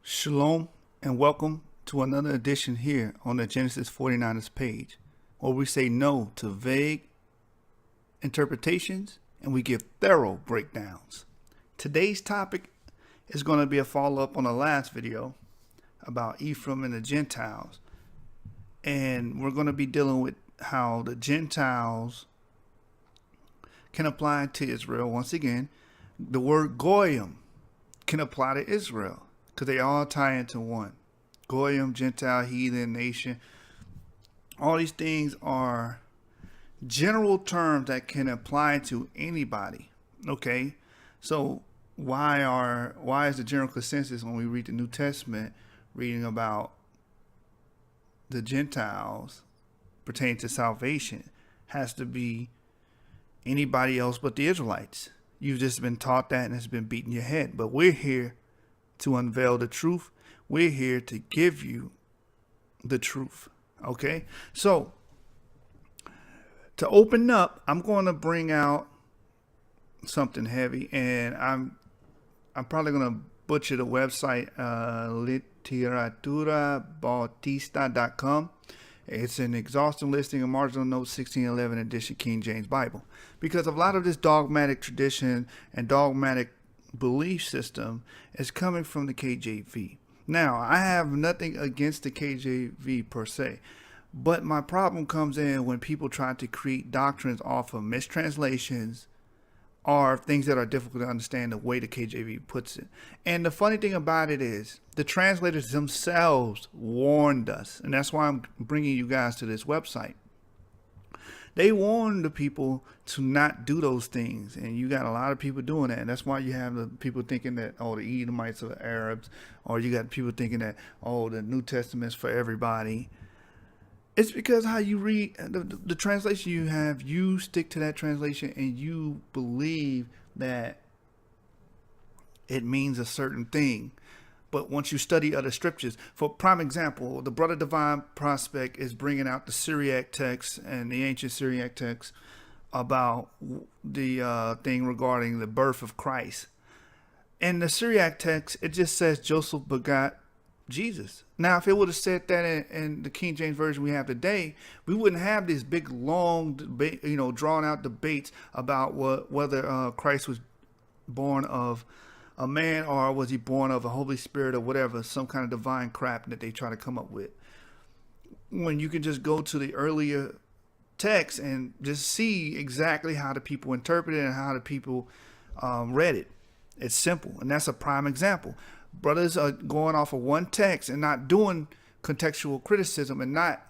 Shalom and welcome to another edition here on the Genesis 49ers page, where we say no to vague interpretations and we give thorough breakdowns. Today's topic is going to be a follow-up on the last video about Ephraim and the Gentiles, and we're going to be dealing with how the Gentiles can apply to Israel. Once again, the word Goyim can apply to Israel, because they all tie into one. Goyim, Gentile, heathen, nation. All these things are general terms that can apply to anybody. Okay? So why is the general consensus when we read the New Testament reading about the Gentiles pertaining to salvation has to be anybody else but the Israelites? You've just been taught that and it's been beating your head. But we're here to unveil the truth. We're here to give you the truth. Okay? So, to open up, I'm going to bring out something heavy, and I'm probably going to butcher the website, literaturabautista.com. It's an exhaustive listing of marginal notes, 1611 edition King James Bible. Because a lot of this dogmatic tradition and dogmatic belief system is coming from the KJV. Now, I have nothing against the KJV per se, but my problem comes in when people try to create doctrines off of mistranslations or things that are difficult to understand the way the KJV puts it. And the funny thing about it is the translators themselves warned us, and that's why I'm bringing you guys to this website. They warned the people to not do those things, and you got a lot of people doing that. And that's why you have the people thinking that, oh, the Edomites are the Arabs, or you got people thinking that, oh, the New Testament's for everybody. It's because how you read the translation you have, you stick to that translation and you believe that it means a certain thing. But once you study other scriptures, for prime example, the Brother Divine Prospect is bringing out the Syriac text and the ancient Syriac text about the thing regarding the birth of Christ. In the Syriac text, it just says Joseph begot Jesus. Now, if it would have said that in the King James Version we have today, we wouldn't have this big, long debate, drawn out debates about whether Christ was born of a man or was he born of a Holy Spirit or whatever, some kind of divine crap that they try to come up with. When you can just go to the earlier text and just see exactly how the people interpreted it and how the people read it. It's simple, and that's a prime example. Brothers are going off of one text and not doing contextual criticism and not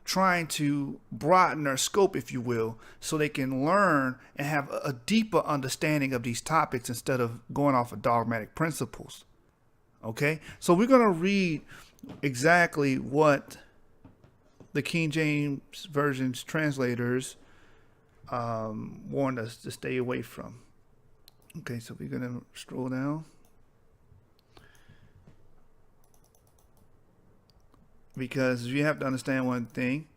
trying to broaden their scope, if you will, so they can learn and have a deeper understanding of these topics instead of going off of dogmatic principles. Okay? So we're going to read exactly what the King James Version's translators warned us to stay away from. Okay, so we're going to scroll down. Because you have to understand one thing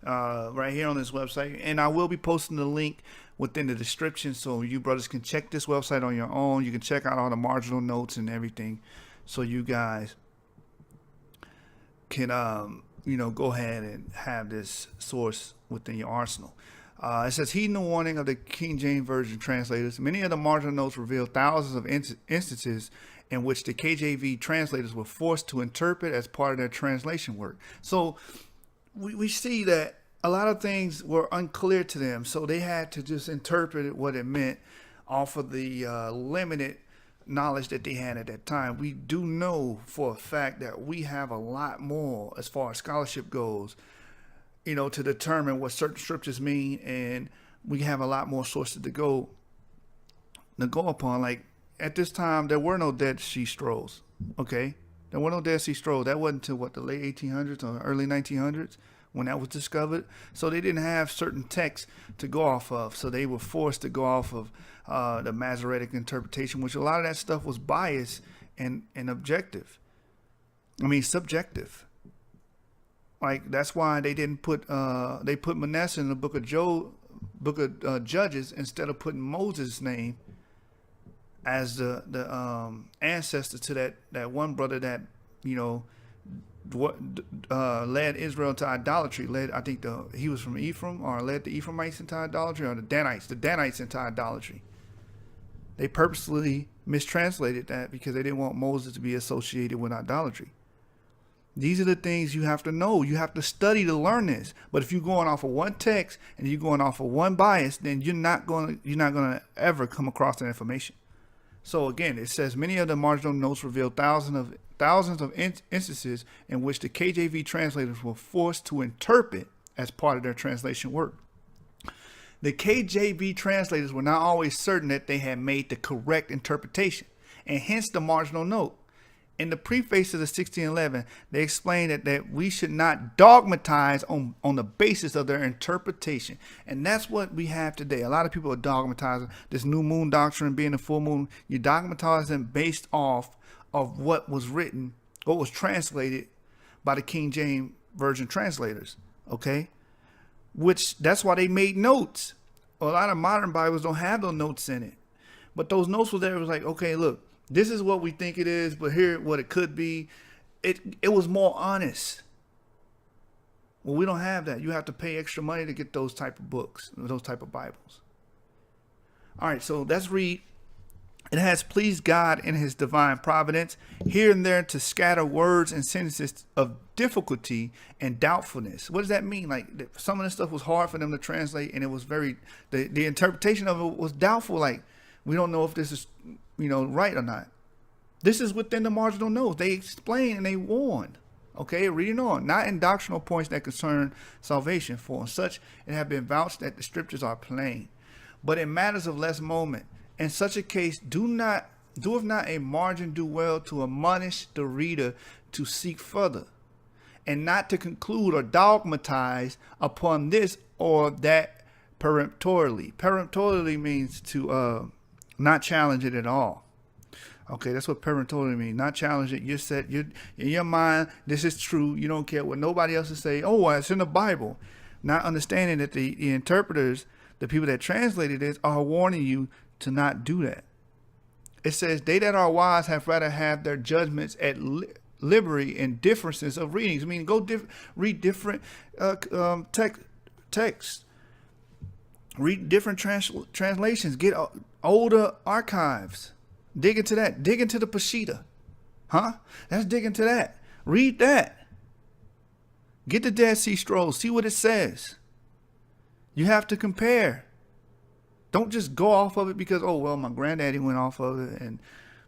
right here on this website, and I will be posting the link within the description so you brothers can check this website on your own. You can check out all the marginal notes and everything, so you guys can go ahead and have this source within your arsenal. It says, heeding the warning of the King James Version translators, many of the marginal notes reveal thousands of instances in which the KJV translators were forced to interpret as part of their translation work. So we see that a lot of things were unclear to them, so they had to just interpret what it meant off of the limited knowledge that they had at that time. We do know for a fact that we have a lot more as far as scholarship goes, to determine what certain scriptures mean, and we have a lot more sources to go upon. Like, at this time, there were no Dead Sea Scrolls, okay? There were no Dead Sea Scrolls. That wasn't until, the late 1800s or early 1900s when that was discovered. So they didn't have certain texts to go off of. So they were forced to go off of the Masoretic interpretation, which a lot of that stuff was biased and subjective. Like, that's why they didn't put, they put Manasseh in the book of Judges instead of putting Moses' name as the ancestor to that one brother that you know, what led Israel to idolatry. I think he was from Ephraim, or led the Ephraimites into idolatry, or the Danites into idolatry. They purposely mistranslated that because they didn't want Moses to be associated with idolatry. These are the things you have to know. You have to study to learn this. But if you're going off of one text and you're going off of one bias, then you're not going to ever come across that information. So again, it says many of the marginal notes reveal thousands of instances in which the KJV translators were forced to interpret as part of their translation work. The KJV translators were not always certain that they had made the correct interpretation, and hence the marginal note. In the preface to the 1611, they explained that we should not dogmatize on the basis of their interpretation. And that's what we have today. A lot of people are dogmatizing this new moon doctrine being a full moon. You dogmatize them based off of what was written, what was translated by the King James Version translators. Okay? Which, that's why they made notes. A lot of modern Bibles don't have those notes in it. But those notes were there. It was like, okay, look. This is what we think it is, but here what it could be. It was more honest. Well, we don't have that. You have to pay extra money to get those type of books, those type of Bibles. All right, so let's read. It has pleased God in his divine providence here and there to scatter words and sentences of difficulty and doubtfulness. What does that mean? Like some of this stuff was hard for them to translate, and it was the interpretation of it was doubtful. Like we don't know if this is right or not. This is within the marginal notes. They explain and they warn. Okay, reading on. Not in doctrinal points that concern salvation, for in such it have been vouched that the scriptures are plain. But in matters of less moment, in such a case, doeth not a margin do well to admonish the reader to seek further, and not to conclude or dogmatize upon this or that peremptorily. Peremptorily means to not challenge it at all. Okay, that's what peremptorily means. Not challenge it. You're set. You're in your mind. This is true. You don't care what nobody else is saying. Oh, well, it's in the Bible. Not understanding that the interpreters, the people that translated this, are warning you to not do that. It says, they that are wise have rather have their judgments at liberty in differences of readings. I mean, go read different texts. Read different translations. Get older archives. Dig into that. Dig into the Peshitta. Let's dig into that. Read that. Get the Dead Sea Scrolls. See what it says. You have to compare. Don't just go off of it because, oh, well, my granddaddy went off of it and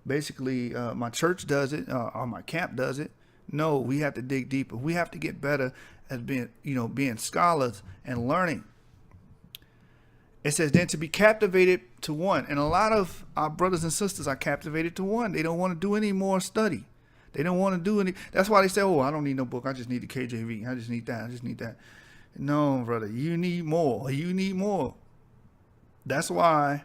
basically my church does it or my camp does it. No, we have to dig deeper. We have to get better at being scholars and learning. It says, then to be captivated to one. And a lot of our brothers and sisters are captivated to one. They don't want to do any more study. They don't want to do any. That's why they say, oh, I don't need no book. I just need the KJV. I just need that. I just need that. No, brother, you need more. You need more. That's why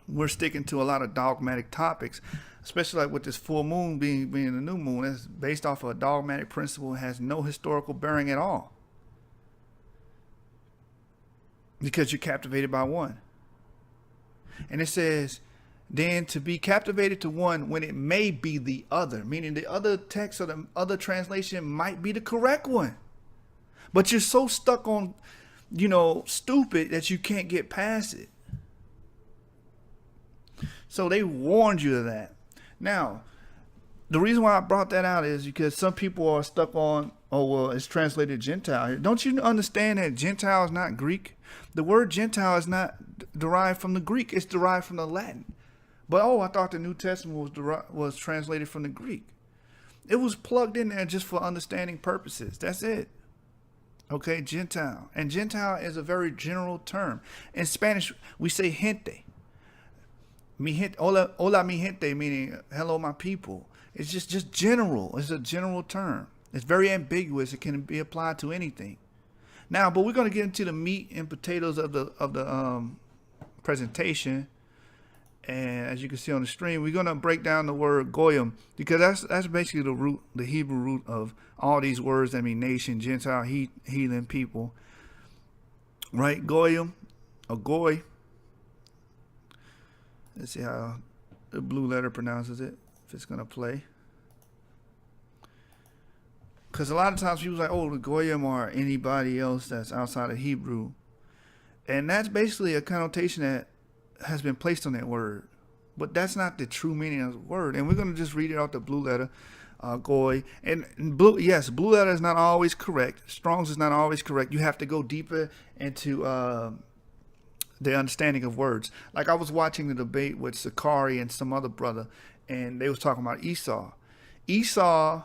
we're sticking to a lot of dogmatic topics, especially like with this full moon being the new moon. It's based off of a dogmatic principle and has no historical bearing at all. Because you're captivated by one. And it says, then to be captivated to one when it may be the other, meaning the other text or the other translation might be the correct one. But you're so stuck on, stupid that you can't get past it. So they warned you of that. Now, the reason why I brought that out is because some people are stuck on, oh, well, it's translated Gentile. Don't you understand that Gentile is not Greek? The word Gentile is not derived from the Greek. It's derived from the Latin. But, I thought the New Testament was translated from the Greek. It was plugged in there just for understanding purposes. That's it. Okay, Gentile. And Gentile is a very general term. In Spanish, we say gente. Mi gente, hola mi gente, meaning hello my people. It's just general. It's a general term. It's very ambiguous. It can be applied to anything. Now, but we're going to get into the meat and potatoes of the presentation. And as you can see on the screen, we're going to break down the word goyim, because that's basically the root, the Hebrew root of all these words that mean nation, Gentile, heathen people. Right? Goyim, a goy. Let's see how the blue letter pronounces it, if it's going to play. Because a lot of times people like, oh, the Goyim or anybody else that's outside of Hebrew. And that's basically a connotation that has been placed on that word. But that's not the true meaning of the word. And we're going to just read it out the blue letter, Goy. And blue, yes, blue letter is not always correct. Strong's is not always correct. You have to go deeper into the understanding of words. Like I was watching the debate with Sakari and some other brother, and they was talking about Esau. Esau,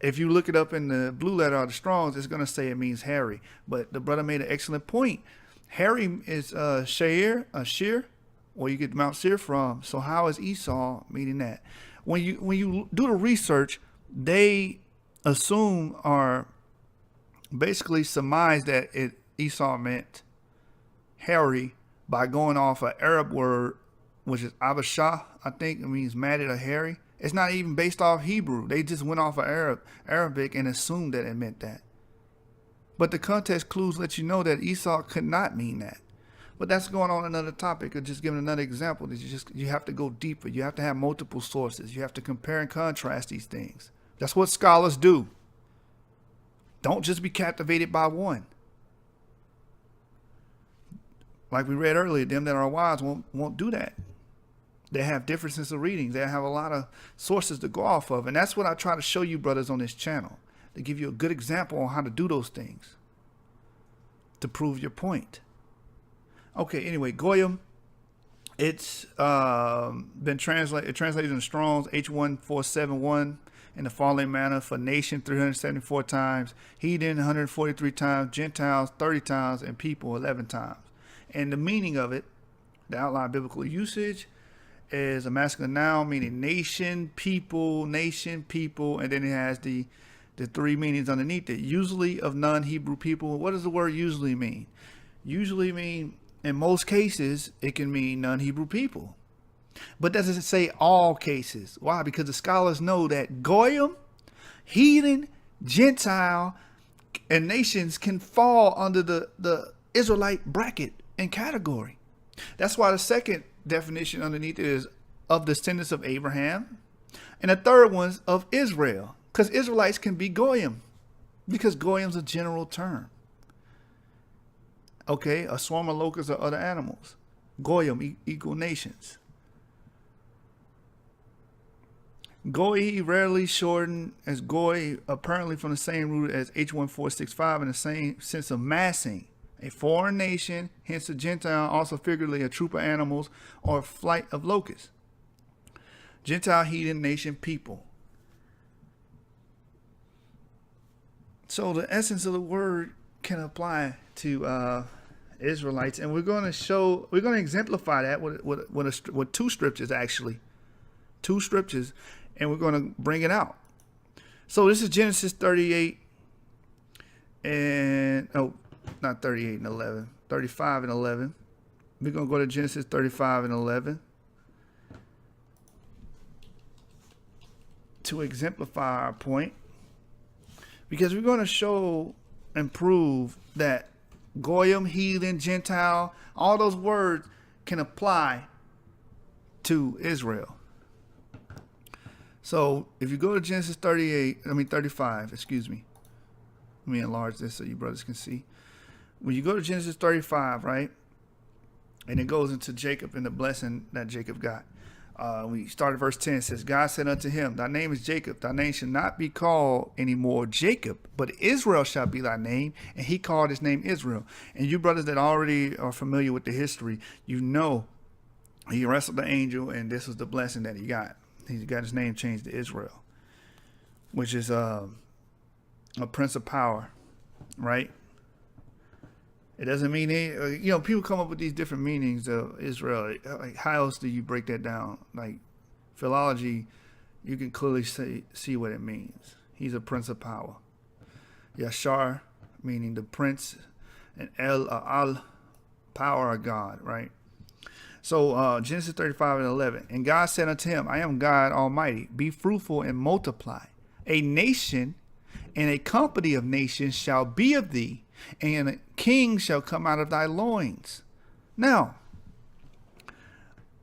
if you look it up in the blue letter or the Strong's, it's going to say it means hairy. But the brother made an excellent point. Hairy is Sheir, where you get Mount Seir from. So how is Esau meaning that? When you do the research, they assume or basically surmise that Esau meant hairy by going off an Arab word, which is Abashah, I think it means matted or hairy. It's not even based off Hebrew. They just went off of Arabic and assumed that it meant that. But the context clues let you know that Esau could not mean that. But that's going on another topic, or just giving another example. That you have to go deeper. You have to have multiple sources. You have to compare and contrast these things. That's what scholars do. Don't just be captivated by one. Like we read earlier, them that are wise won't do that. They have differences of readings. They have a lot of sources to go off of. And that's what I try to show you brothers on this channel, to give you a good example on how to do those things, to prove your point. Okay, anyway, Goyim, it's been translated in Strong's H1471 in the following manner: for nation 374 times, heathen 143 times, Gentiles 30 times, and people 11 times. And the meaning of it, the outline biblical usage, is a masculine noun meaning nation, people, and then it has the three meanings underneath it. Usually of non-Hebrew people. What does the word usually mean? Usually mean, in most cases, it can mean non-Hebrew people. But doesn't say all cases. Why? Because the scholars know that Goyim, heathen, Gentile, and nations can fall under the Israelite bracket and category. That's why the second definition underneath it is of descendants of Abraham. And the third one's of Israel. Because Israelites can be Goyim. Because Goyim's a general term. Okay, a swarm of locusts or other animals. Goyim equal nations. Goy rarely shortened as Goy, apparently from the same root as H1465 in the same sense of massing. A foreign nation, hence a Gentile, also figuratively a troop of animals or a flight of locusts. Gentile, heathen, nation, people. So the essence of the word can apply to Israelites, and we're going to exemplify that with two scriptures, actually. Two scriptures, and we're going to bring it out. So this is Genesis 38 and, not 38 and 11, 35 and 11. We're going to go to Genesis 35 and 11 to exemplify our point, because we're going to show and prove that Goyim, heathen, Gentile, all those words can apply to Israel. So if you go to Genesis 35, excuse me. Let me enlarge this so you brothers can see. When you go to Genesis 35, right, and it goes into Jacob and the blessing that Jacob got. We start at verse 10. It says, God said unto him, thy name is Jacob. Thy name shall not be called anymore Jacob, but Israel shall be thy name. And he called his name Israel. And you brothers that already are familiar with the history, you know he wrestled the angel, and this was the blessing that he got. He got his name changed to Israel, which is a prince of power, right? It doesn't mean people come up with these different meanings of Israel. Like, how else do you break that down? Like philology, you can clearly see what it means. He's a prince of power. Yashar, meaning the prince, and al, power of God, right? So Genesis 35 and 11. And God said unto him, I am God Almighty. Be fruitful and multiply. A nation and a company of nations shall be of thee, and a king shall come out of thy loins. Now,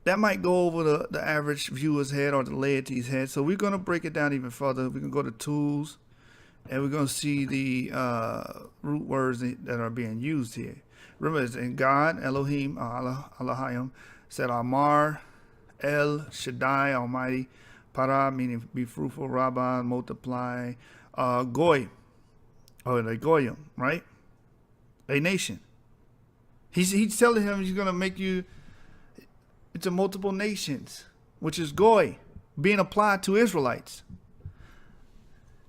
that might go over the average viewer's head or the laity's head. So we're going to break it down even further. We can go to tools And we're going to see the root words that are being used here. Remember, it's in God, Elohim, Elohim, said Amar, El Shaddai, Almighty, Para, meaning be fruitful, Rabba, multiply, Goy, or the Goyim, right? A nation. He's telling him he's going to make you into multiple nations, which is Goy, being applied to Israelites.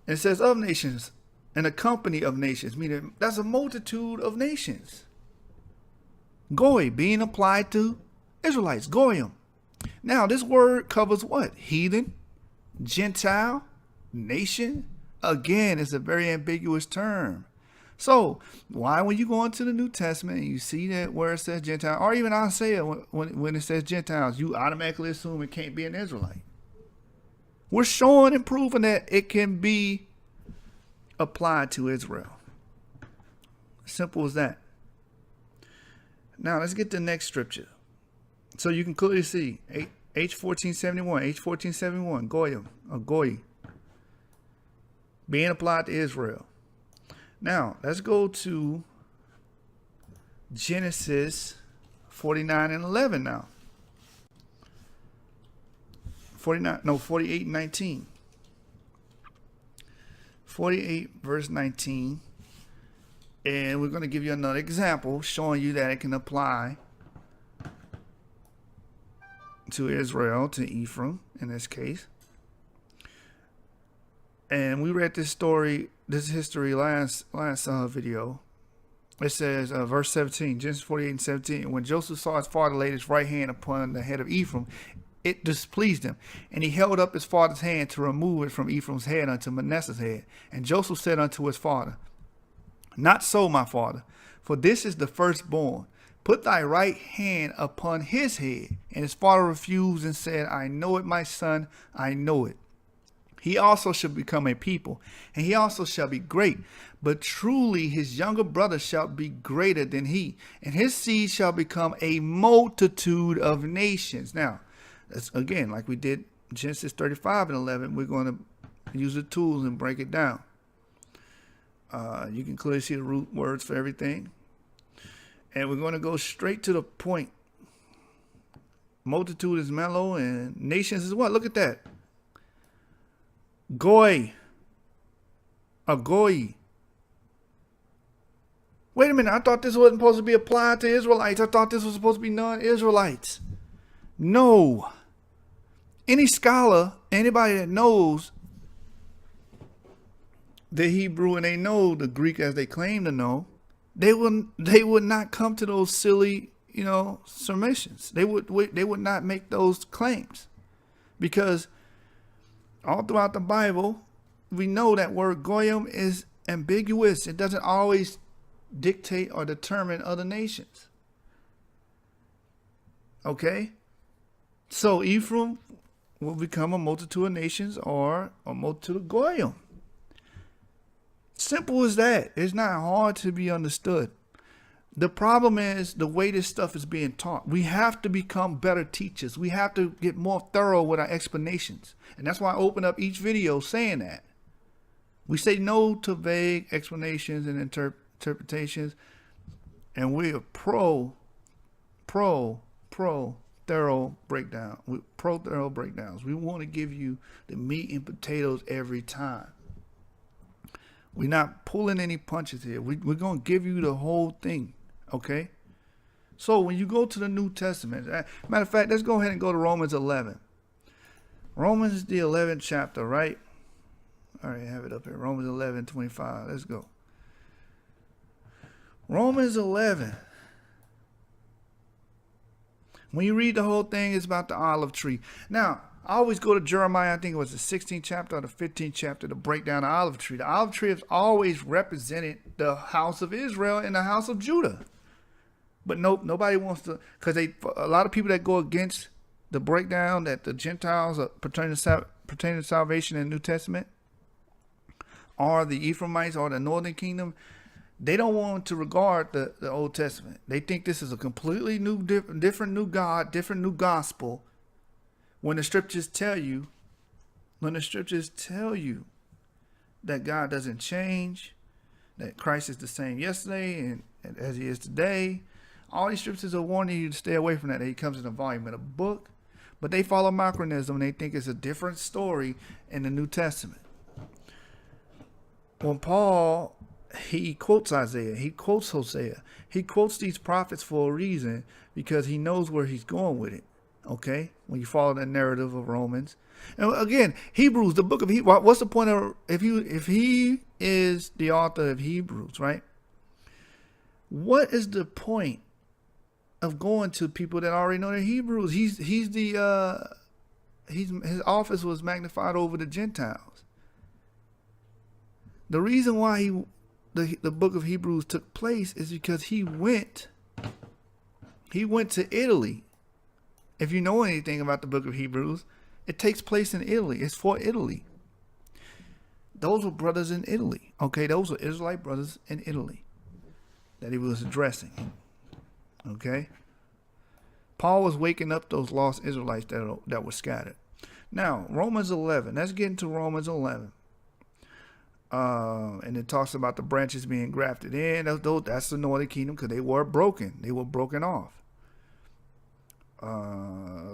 And it says of nations, and a company of nations, meaning that's a multitude of nations. Goy, being applied to Israelites, Goyim. Now, this word covers what? Heathen, Gentile, nation. Again, it's a very ambiguous term. So, why when you go into the New Testament and you see that where it says Gentile, or even Isaiah, when it says Gentiles, you automatically assume it can't be an Israelite? We're showing and proving that it can be applied to Israel. Simple as that. Now, let's get to the next scripture. So you can clearly see H1471, Goyim, or Goy, being applied to Israel. Now, let's go to Genesis 49 and 11 now. 48 and 19. 48 verse 19. And we're going to give you another example showing you that it can apply to Israel, to Ephraim in this case. And we read this story, this history last video. It says, verse 17, Genesis 48 and 17. When Joseph saw his father laid his right hand upon the head of Ephraim, it displeased him. And he held up his father's hand to remove it from Ephraim's head unto Manasseh's head. And Joseph said unto his father, Not so, my father, for this is the firstborn. Put thy right hand upon his head. And his father refused and said, I know it, my son, I know it. He also shall become a people, and he also shall be great. But truly his younger brother shall be greater than he, and his seed shall become a multitude of nations. Now, that's, again, like we did Genesis 35 and 11, we're going to use the tools and break it down. You can clearly see the root words for everything. And we're going to go straight to the point. Multitude is mellow, and nations is what? Look at that. Goy. A goy. Wait a minute. I thought this wasn't supposed to be applied to Israelites. I thought this was supposed to be non-Israelites. No. Any scholar, anybody that knows the Hebrew and they know the Greek as they claim to know, they would not come to those silly, submissions. They would not make those claims, because all throughout the Bible, we know that word goyim is ambiguous. It doesn't always dictate or determine other nations. Okay? So Ephraim will become a multitude of nations, or a multitude of goyim. Simple as that. It's not hard to be understood. The problem is the way this stuff is being taught. We have to become better teachers. We have to get more thorough with our explanations. And that's why I open up each video saying that. We say no to vague explanations and interpretations. And we are pro thorough breakdown. Pro thorough breakdowns. We want to give you the meat and potatoes every time. We're not pulling any punches here. We're going to give you the whole thing. Okay? So when you go to the New Testament, matter of fact, let's go ahead and go to Romans 11. Romans is the 11th chapter, right? All right, I have it up here. Romans 11:25. Let's go. Romans 11. When you read the whole thing, it's about the olive tree. Now, I always go to Jeremiah, I think it was the 16th chapter or the 15th chapter, to break down the olive tree. The olive tree has always represented the house of Israel and the house of Judah. But nope, nobody wants to, because a lot of people that go against the breakdown that the Gentiles are pertaining to salvation in the New Testament, or the Ephraimites or the northern kingdom, they don't want to regard the Old Testament. They think this is a completely new, different new God, different new gospel. When the scriptures tell you that God doesn't change, that Christ is the same yesterday and as he is today. All these scriptures are warning you to stay away from that. He comes in a volume in a book, but they follow Marcionism and they think it's a different story in the New Testament. When Paul, he quotes Isaiah, he quotes Hosea, he quotes these prophets for a reason because he knows where he's going with it. Okay, when you follow the narrative of Romans, and again, Hebrews, the book of Hebrews. What's the point of if he is the author of Hebrews, right? What is the point of going to people that already know their Hebrews? His office was magnified over the Gentiles. The reason why the book of Hebrews took place is because he went to Italy. If you know anything about the book of Hebrews, it takes place in Italy. It's for Italy. Those were brothers in Italy. Okay, those were Israelite brothers in Italy that he was addressing. Okay. Paul was waking up those lost Israelites that were scattered. Now, Romans 11. Let's get into Romans 11. And it talks about the branches being grafted in. That's the northern kingdom because they were broken. They were broken off.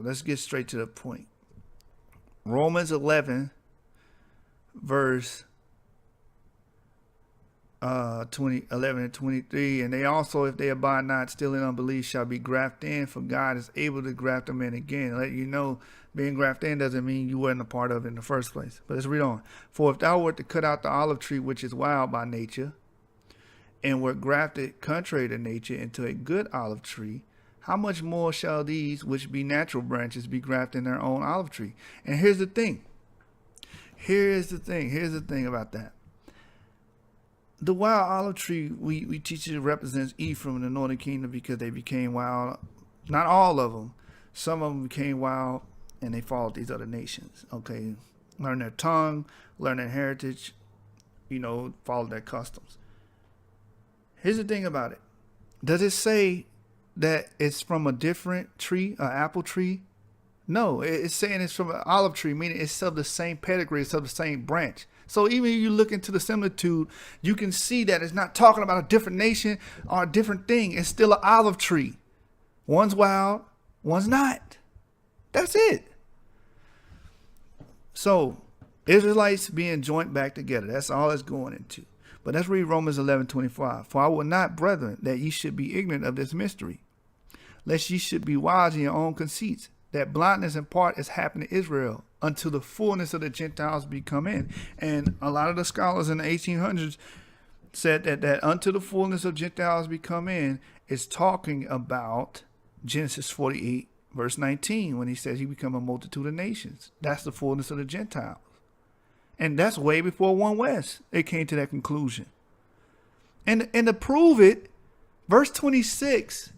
Let's get straight to the point. Romans 11, verse 11 and 23. And they also, if they abide not still in unbelief, shall be grafted in, for God is able to graft them in again. Let you know, being grafted in doesn't mean you weren't a part of it in the first place. But let's read on. For if thou wert to cut out the olive tree, which is wild by nature, and were grafted contrary to nature into a good olive tree, how much more shall these, which be natural branches, be grafted in their own olive tree? And here's the thing. Here's the thing about that. The wild olive tree, we teach it represents Ephraim in the northern kingdom because they became wild. Not all of them. Some of them became wild and they followed these other nations. Okay. Learn their tongue, learn their heritage, follow their customs. Here's the thing about it. Does it say that it's from a different tree, an apple tree? No, it's saying it's from an olive tree, meaning it's of the same pedigree, it's of the same branch. So even if you look into the similitude, you can see that it's not talking about a different nation or a different thing. It's still an olive tree. One's wild, one's not. That's it. So Israelites being joined back together. That's all it's going into. But let's read Romans 11:25. For I will not, brethren, that ye should be ignorant of this mystery, lest ye should be wise in your own conceits, that blindness in part is happening to Israel until the fullness of the Gentiles be come in. And a lot of the scholars in the 1800s said that until the fullness of Gentiles be come in is talking about Genesis 48, verse 19, when he says he become a multitude of nations. That's the fullness of the Gentiles. And that's way before One West. They came to that conclusion. And to prove it, verse 26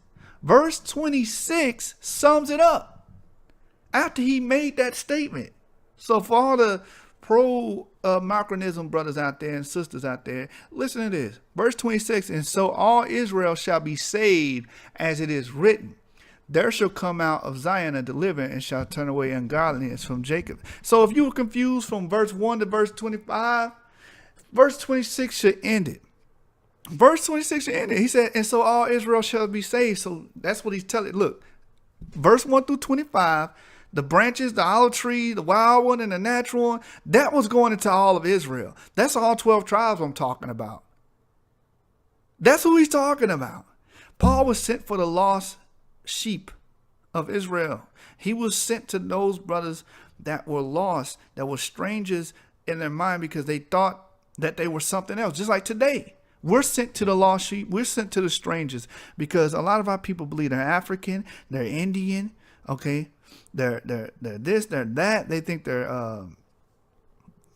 sums it up after he made that statement. So for all the pro-Marcionism brothers out there and sisters out there, listen to this. Verse 26, and so all Israel shall be saved, as it is written. There shall come out of Zion a deliverer, and shall turn away ungodliness from Jacob. So if you were confused from verse 1 to verse 25, verse 26 should end it. Verse 26 should end it. He said, and so all Israel shall be saved. So that's what he's telling. Look, verse 1 through 25, the branches, the olive tree, the wild one, and the natural one, that was going into all of Israel. That's all 12 tribes I'm talking about. That's who he's talking about. Paul was sent for the lost sheep of Israel. He was sent to those brothers that were lost, that were strangers in their mind because they thought that they were something else. Just like today, we're sent to the lost sheep. We're sent to the strangers because a lot of our people believe they're African, they're Indian, okay? They're this, they're that. They think they're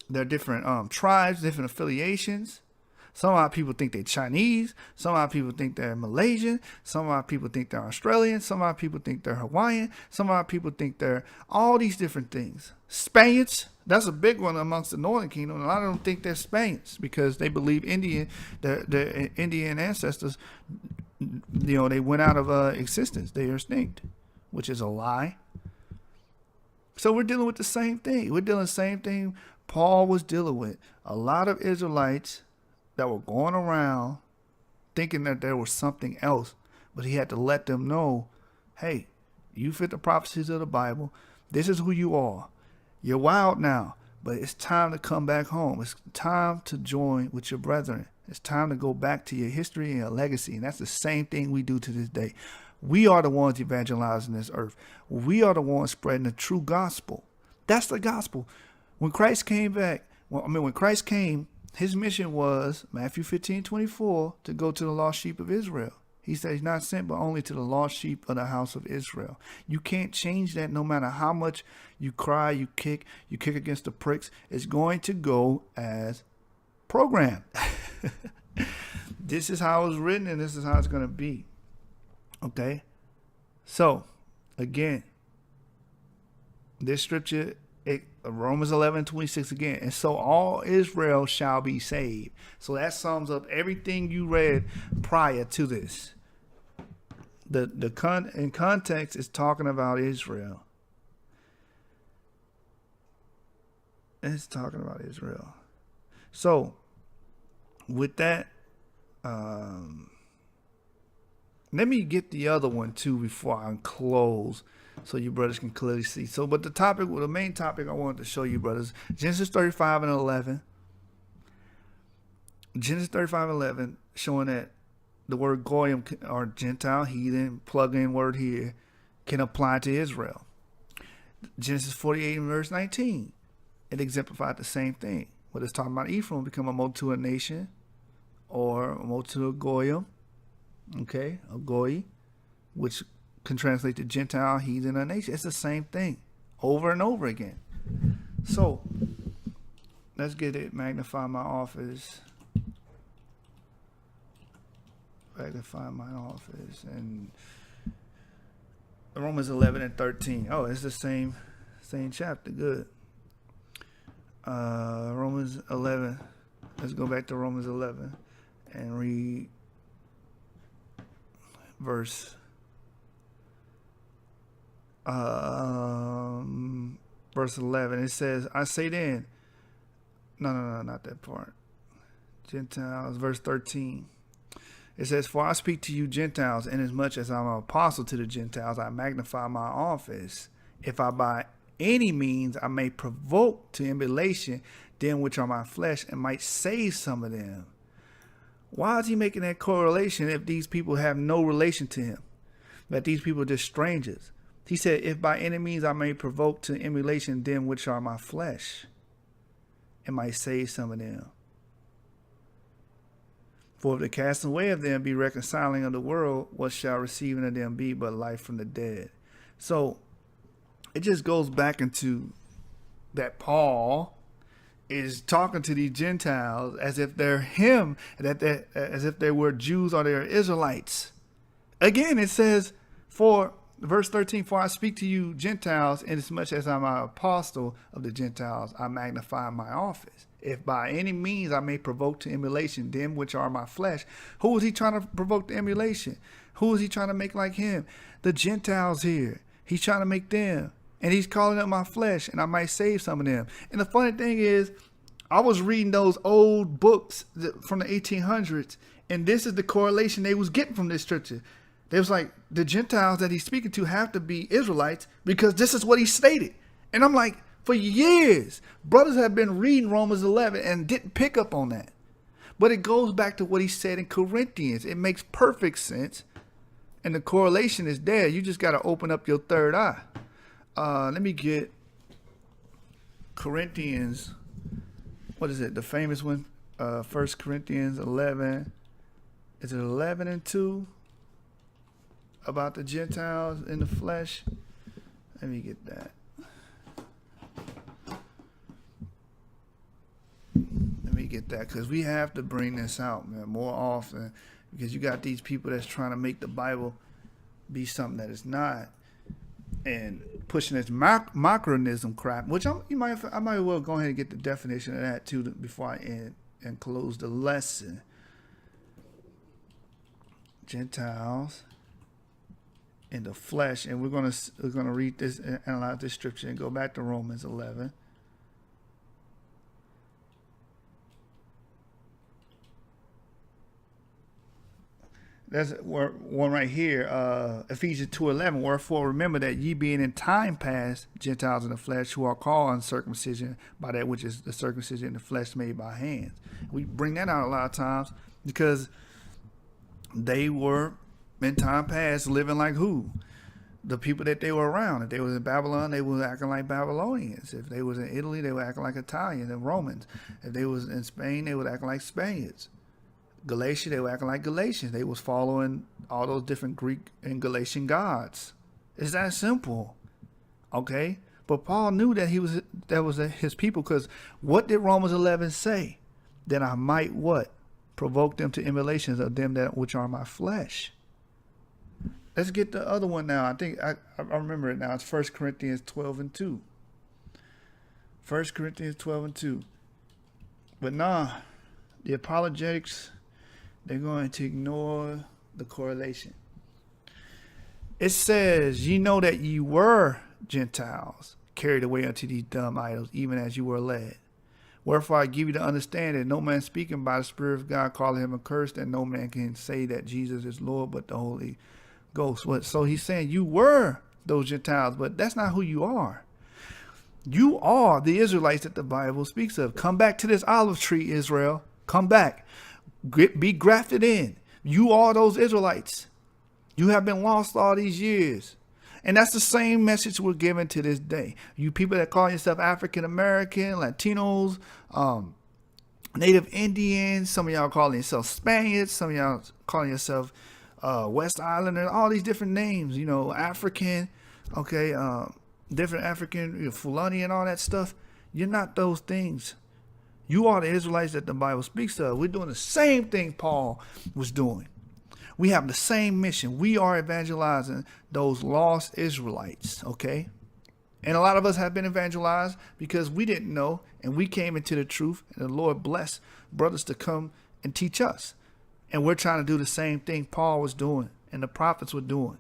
different tribes, different affiliations. Some of our people think they're Chinese. Some of our people think they're Malaysian. Some of our people think they're Australian. Some of our people think they're Hawaiian. Some of our people think they're all these different things. Spaniards, that's a big one amongst the Northern Kingdom. A lot of them think they're Spaniards because they believe their Indian ancestors, they went out of existence. They are extinct, which is a lie. So we're dealing with the same thing. We're dealing with the same thing Paul was dealing with a lot of Israelites that were going around thinking that there was something else, but he had to let them know, hey, you fit the prophecies of the Bible. This is who you are. You're wild now, but it's time to come back home. It's time to join with your brethren. It's time to go back to your history and your legacy. And that's the same thing we do to this day. We are the ones evangelizing this earth. We are the ones spreading the true gospel. That's the gospel. When Christ came back, when Christ came, his mission was, Matthew 15:24, to go to the lost sheep of Israel. He said he's not sent but only to the lost sheep of the house of Israel. You can't change that no matter how much you cry, you kick against the pricks. It's going to go as programmed. This is how it's written and this is how it's going to be. Okay? So, again, this scripture, Romans 11:26 again. And so all Israel shall be saved. So that sums up everything you read prior to this. In context, it's talking about Israel. It's talking about Israel. So, with that, let me get the other one too before I close, so you brothers can clearly see. So, but the main topic I wanted to show you, brothers, Genesis 35:11. Genesis 35:11, showing that the word Goyim, or Gentile, heathen, plug-in word here, can apply to Israel. Genesis 48:19, it exemplified the same thing. What it's talking about, Ephraim become a multitude nation, or a multitude Goyim, okay, a Goy, which can translate to Gentile, heathen, or nation. It's the same thing, over and over again. So, let's get it, magnify my office. Magnify my office, and Romans 11:13. Oh, it's the same chapter. Good. Romans 11. Let's go back to Romans 11 and read verse 11. It says, I say then, no, not that part. Gentiles, verse 13. It says, for I speak to you Gentiles, inasmuch as I'm an apostle to the Gentiles, I magnify my office. If I by any means I may provoke to emulation them which are my flesh, and might save some of them. Why is he making that correlation if these people have no relation to him? That these people are just strangers. He said, if by any means I may provoke to emulation them which are my flesh, and might save some of them. For if the casting away of them be reconciling of the world, what shall receiving of them be but life from the dead? So it just goes back into that Paul is talking to these Gentiles as if they're him, as if they were Jews or they're Israelites. Again, it says, for verse 13, for I speak to you Gentiles, inasmuch as I'm an apostle of the Gentiles, I magnify my office. If by any means I may provoke to emulation them which are my flesh. Who is he trying to provoke to emulation? Who is he trying to make like him? The Gentiles here. He's trying to make them. And he's calling up my flesh, and I might save some of them. And the funny thing is, I was reading those old books from the 1800s, and this is the correlation they was getting from this scripture. They was like, the Gentiles that he's speaking to have to be Israelites because this is what he stated. And I'm like, for years, brothers have been reading Romans 11 and didn't pick up on that. But it goes back to what he said in Corinthians. It makes perfect sense. And the correlation is there. You just got to open up your third eye. Let me get Corinthians. What is it? The famous one? 1 Corinthians 11. Is it 11:2? About the Gentiles in the flesh. Let me get that. Because we have to bring this out, man, more often, because you got these people that's trying to make the Bible be something that it's not, and pushing this macronism crap, which I might as well go ahead and get the definition of that too before I end and close the lesson. Gentiles in the flesh, and we're gonna read this and analyze this scripture and go back to Romans 11. That's one right here. Ephesians 2:11. Wherefore remember that ye being in time past Gentiles in the flesh, who are called uncircumcision by that which is the circumcision in the flesh made by hands. We bring that out a lot of times because they were in time past living like who? The people that they were around. If they was in Babylon, they were acting like Babylonians. If they was in Italy, they were acting like Italians and Romans. If they was in Spain, they were acting like Spaniards. Galatia, they were acting like Galatians. They was following all those different Greek and Galatian gods. It's that simple, okay? But Paul knew that that was his people, because what did Romans 11 say? That I might what? Provoke them to emulations of them that which are my flesh. Let's get the other one now. I think I remember it now. It's 1 Corinthians 12:2. 1 Corinthians 12:2. But nah, the apologetics, they're going to ignore the correlation. It says, ye know that ye were Gentiles, carried away unto these dumb idols, even as you were led. Wherefore I give you to understand that no man speaking by the Spirit of God calleth him accursed, and no man can say that Jesus is Lord but the Holy Ghost. So he's saying you were those Gentiles, but that's not who you are. You are the Israelites that the Bible speaks of. Come back to this olive tree, Israel. Come back. Be grafted in. You are those Israelites. You have been lost all these years. And that's the same message we're given to this day. You people that call yourself African American, Latinos, Native Indians, some of y'all calling yourself Spaniards, some of y'all calling yourself West Islanders, all these different names, African, okay, different African, Fulani and all that stuff. You're not those things. You are the Israelites that the Bible speaks of. We're doing the same thing Paul was doing. We have the same mission. We are evangelizing those lost Israelites, okay? And a lot of us have been evangelized because we didn't know, and we came into the truth, and the Lord blessed brothers to come and teach us. And we're trying to do the same thing Paul was doing and the prophets were doing.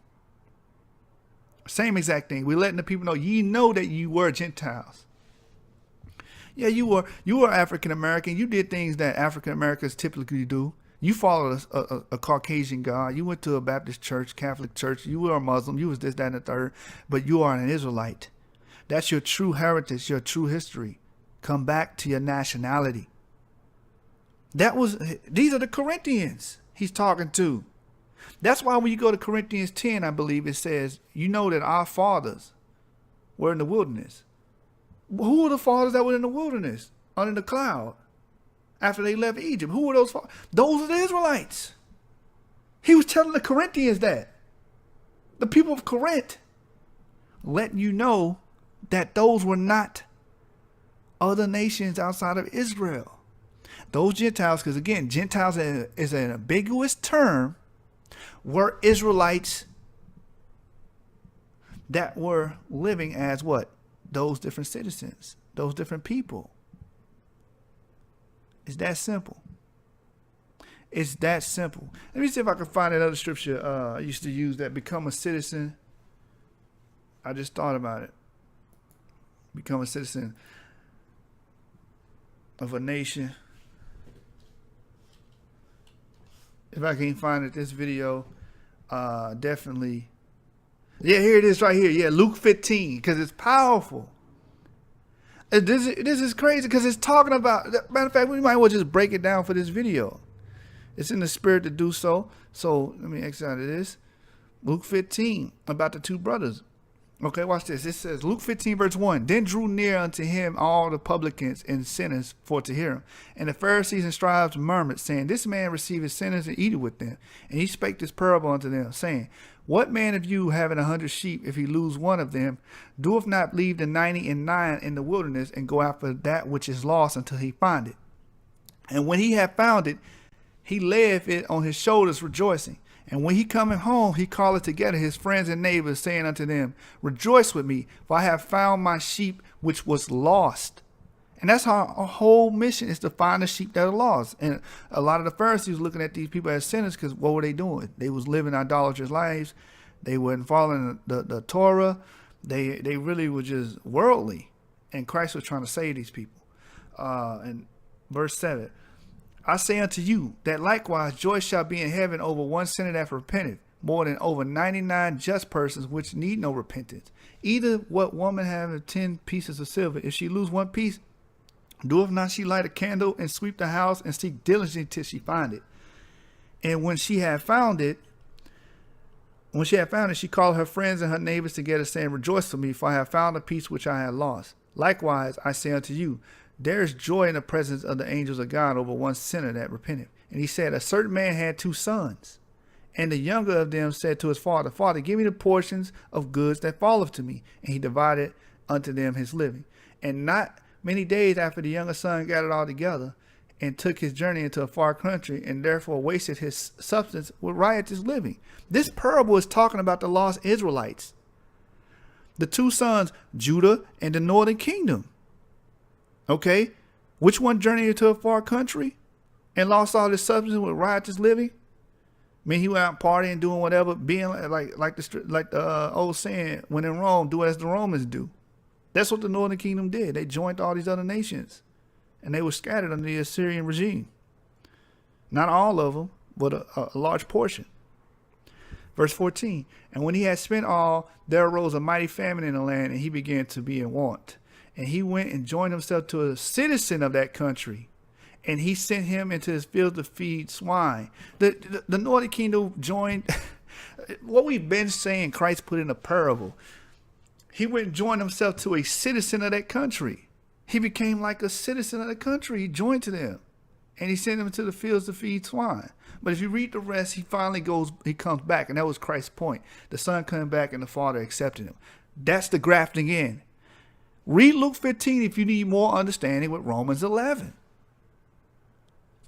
Same exact thing. We're letting the people know, ye know that you were Gentiles. Yeah, you were African American. You did things that African Americans typically do. You followed a Caucasian God. You went to a Baptist church, Catholic church. You were a Muslim. You was this, that, and the third. But you are an Israelite. That's your true heritage, your true history. Come back to your nationality. These are the Corinthians he's talking to. That's why when you go to Corinthians 10, I believe it says, you know that our fathers were in the wilderness. Who were the fathers that were in the wilderness under the cloud after they left Egypt? Who were those fathers? Those are the Israelites. He was telling the Corinthians that. The people of Corinth, letting you know that those were not other nations outside of Israel. Those Gentiles, because again, Gentiles is an ambiguous term, were Israelites that were living as what? Those different citizens, those different people. It's that simple. It's that simple. Let me see if I can find another scripture I used to use that become a citizen. I just thought about it. Become a citizen of a nation. If I can't find it, this video, definitely. Yeah, here it is right here. Yeah, Luke 15, because it's powerful. This is crazy because it's talking about, matter of fact, we might well just break it down for this video. It's in the spirit to do so. So let me exit out of this. Luke 15, about the two brothers. Okay, watch this. It says, Luke 15, verse 1. Then drew near unto him all the publicans and sinners for to hear him. And the Pharisees and scribes murmured, saying, this man receiveth sinners and eateth with them. And he spake this parable unto them, saying, what man of you, having 100 sheep, if he lose one of them, doeth not leave the 99 in the wilderness, and go after that which is lost until he find it? And when he had found it, he layeth it on his shoulders, rejoicing. And when he cometh home, he calleth together his friends and neighbors, saying unto them, rejoice with me, for I have found my sheep which was lost. And that's how our whole mission is, to find the sheep that are lost. And a lot of the Pharisees looking at these people as sinners, because what were they doing? They was living idolatrous lives. They weren't following the Torah. They really were just worldly. And Christ was trying to save these people. And verse 7, I say unto you that likewise joy shall be in heaven over one sinner that repenteth, more than over 99 just persons which need no repentance. Either what woman having 10 pieces of silver, if she lose one piece, doeth not she light a candle and sweep the house and seek diligently till she find it? And when she had found it, she called her friends and her neighbors together, saying, Rejoice with me, for I have found a piece which I had lost. Likewise, I say unto you, there is joy in the presence of the angels of God over one sinner that repenteth. And he said, a certain man had 2 sons. And the younger of them said to his father, Father, give me the portions of goods that falleth to me. And he divided unto them his living. And not many days after the younger son gathered all together and took his journey into a far country, and therefore wasted his substance with riotous living. This parable is talking about the lost Israelites. The 2 sons, Judah and the northern kingdom. Okay? Which one journeyed into a far country and lost all his substance with riotous living? I mean, he went out partying, doing whatever, being like the old saying, when in Rome, do as the Romans do. That's what the northern kingdom did. They joined all these other nations, and they were scattered under the Assyrian regime. Not all of them, but a large portion. Verse 14, and when he had spent all, there arose a mighty famine in the land, and he began to be in want. And he went and joined himself to a citizen of that country, and he sent him into his fields to feed swine. The northern kingdom joined what we've been saying Christ put in a parable. He went and joined himself to a citizen of that country. He became like a citizen of the country. He joined to them, and he sent him to the fields to feed swine. But if you read the rest, he comes back, and that was Christ's point. The son coming back and the father accepting him. That's the grafting in. Read Luke 15 if you need more understanding with Romans 11.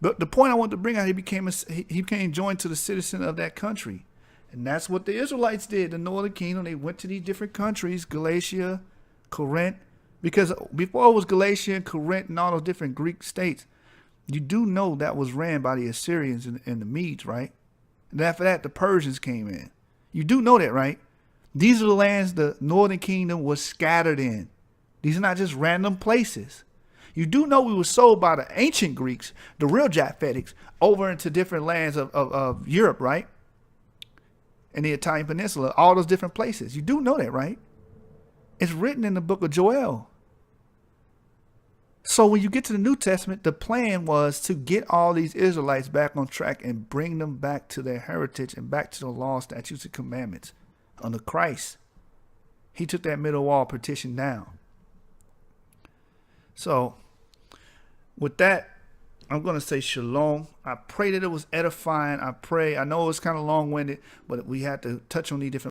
But the point I want to bring out, he became joined to the citizen of that country. And that's what the Israelites did, the northern kingdom. They went to these different countries, Galatia, Corinth. Because before it was Galatia and Corinth and all those different Greek states, you do know that was ran by the Assyrians and the Medes, right? And after that, the Persians came in. You do know that, right? These are the lands the northern kingdom was scattered in. These are not just random places. You do know we were sold by the ancient Greeks, the real Japhetics, over into different lands of Europe, right? And the Italian peninsula, all those different places. You do know that, right? It's written in the book of Joel. So when you get to the New Testament, the plan was to get all these Israelites back on track and bring them back to their heritage and back to the law, statutes, and commandments under Christ. He took that middle wall partition down. So with that, I'm going to say shalom. I pray that it was edifying. I know it was kind of long-winded, but we had to touch on these different